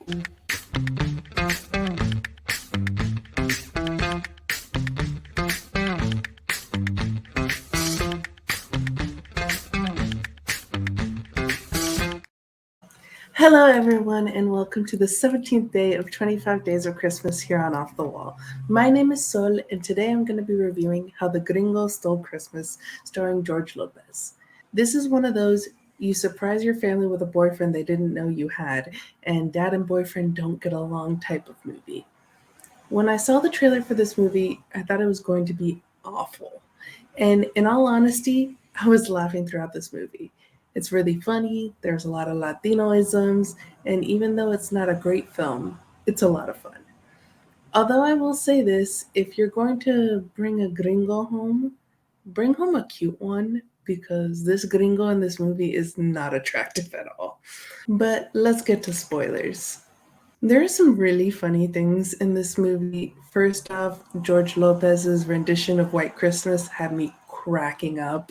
Hello, everyone, and welcome to the 17th day of 25 Days of Christmas here on Off the Wall. My name is Sol, and today I'm going to be reviewing How the Gringo Stole Christmas, starring George Lopez. This is one of those you surprise your family with a boyfriend they didn't know you had, and dad and boyfriend don't get along type of movie. When I saw the trailer for this movie, I thought it was going to be awful. And in all honesty, I was laughing throughout this movie. It's really funny, there's a lot of Latinoisms, and even though it's not a great film, it's a lot of fun. Although I will say this, if you're going to bring a gringo home, bring home a cute one because this gringo in this movie is not attractive at all. But let's get to spoilers. There are some really funny things in this movie. First off, George Lopez's rendition of White Christmas had me cracking up.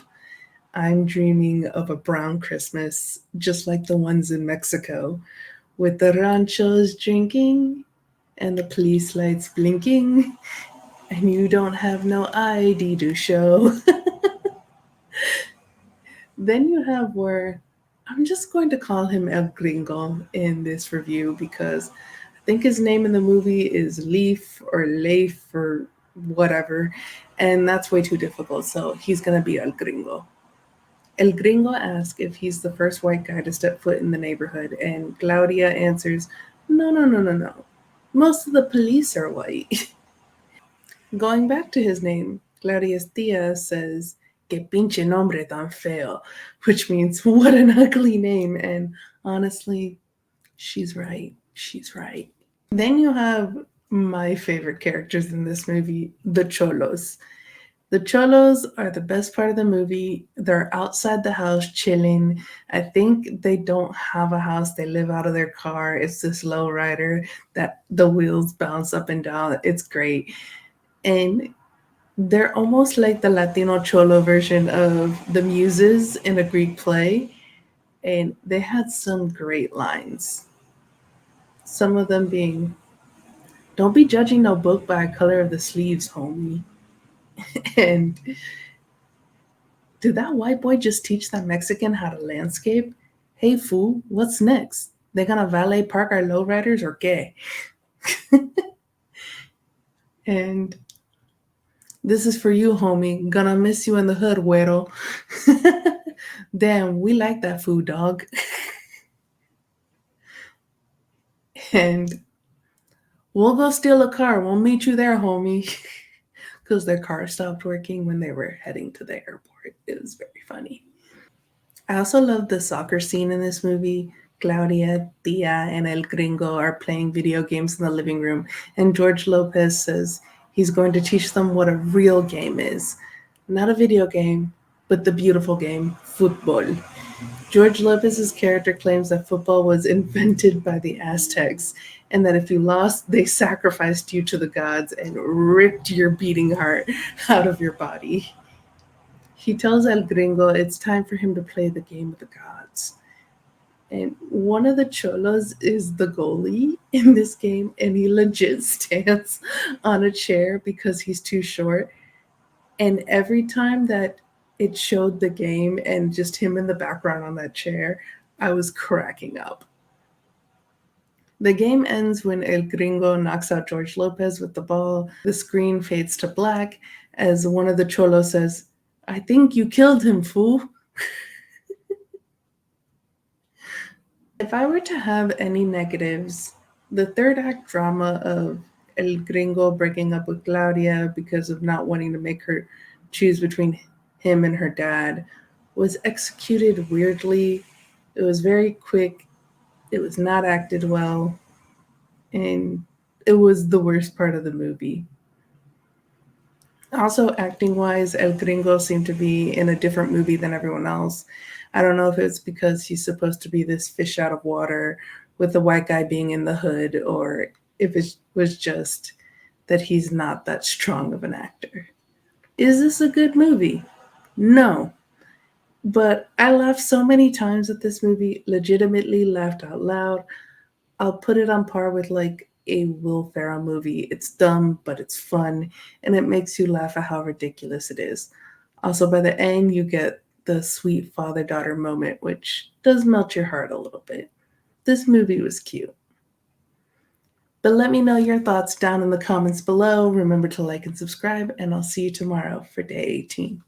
I'm dreaming of a brown Christmas, just like the ones in Mexico, with the ranchos drinking and the police lights blinking, and you don't have no ID to show. Then you have where I'm just going to call him El Gringo in this review because I think his name in the movie is Leaf or Leif or whatever, and that's way too difficult. So he's going to be El Gringo. El Gringo asks if he's the first white guy to step foot in the neighborhood, and Claudia answers, no, no, no, no, no. Most of the police are white. Going back to his name, Claudia's tia says, que pinche nombre tan feo, which means what an ugly name. And honestly, she's right. She's right. Then you have my favorite characters in this movie, the Cholos. The Cholos are the best part of the movie. They're outside the house chilling. I think they don't have a house. They live out of their car. It's this low rider that the wheels bounce up and down. It's great. And they're almost like the Latino Cholo version of the Muses in a Greek play. And they had some great lines. Some of them being, don't be judging no book by the color of the sleeves, homie. And did that white boy just teach that Mexican how to landscape? Hey, fool, what's next? They gonna valet park our lowriders or gay? And this is for you, homie. Gonna miss you in the hood, güero. Damn, we like that food, dog. And we'll go steal a car. We'll meet you there, homie. Because their car stopped working when they were heading to the airport. It was very funny. I also love the soccer scene in this movie. Claudia, Tia, and El Gringo are playing video games in the living room, and George Lopez says he's going to teach them what a real game is. Not a video game, but the beautiful game, football. George Lopez's character claims that football was invented by the Aztecs and that if you lost, they sacrificed you to the gods and ripped your beating heart out of your body. He tells El Gringo it's time for him to play the game of the gods. And one of the cholos is the goalie in this game, and he legit stands on a chair because he's too short. And every time that it showed the game and just him in the background on that chair, I was cracking up. The game ends when El Gringo knocks out George Lopez with the ball. The screen fades to black as one of the cholos says, I think you killed him, fool. If I were to have any negatives, the third act drama of El Gringo breaking up with Claudia because of not wanting to make her choose between him and her dad was executed weirdly. It was very quick. It was not acted well. And it was the worst part of the movie. Also, acting wise, El Gringo seemed to be in a different movie than everyone else. I don't know if it's because he's supposed to be this fish out of water with the white guy being in the hood, or if it was just that he's not that strong of an actor. Is this a good movie? No. But I laughed so many times at this movie, legitimately laughed out loud. I'll put it on par with like a Will Ferrell movie. It's dumb, but it's fun, and it makes you laugh at how ridiculous it is. Also, by the end, you get the sweet father daughter moment, which does melt your heart a little bit. This movie was cute. But let me know your thoughts down in the comments below. Remember to like and subscribe, and I'll see you tomorrow for day 18.